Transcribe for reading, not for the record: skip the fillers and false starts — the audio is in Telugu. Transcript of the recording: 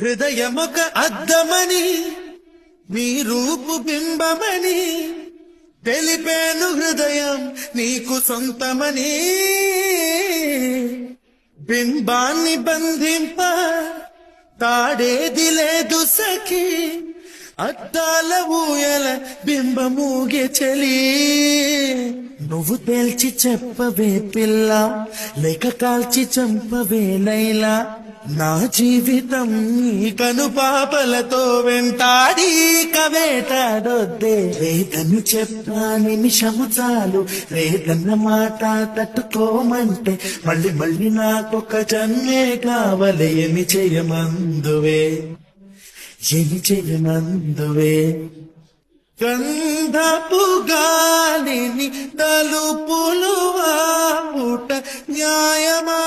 హృదయమొక అద్దమని నీ రూపు బింబమని తెలిపేను హృదయం నీకు సొంతమని బింబాన్ని బంధింప తాడేది లేదు సఖి అద్దాల ఊయల బింబమూగే చలి నువ్వు తేల్చి చెప్పవే పిల్ల లేక కాల్చి చంపవే లైలా నా జీవితం నీ కనుపాపలతో వెంటాడి కవేటాడొద్దే రేగను చెప్పా నిమిషము చాలు రేగన్న మాట తట్టుకోమంటే మళ్ళీ మళ్ళీ నాకొక జన్మే కావలే ఏమి చేయమందువే ఏమి చేయమందువే గంధపు గాలిని తలుపులు వాపుట న్యాయమా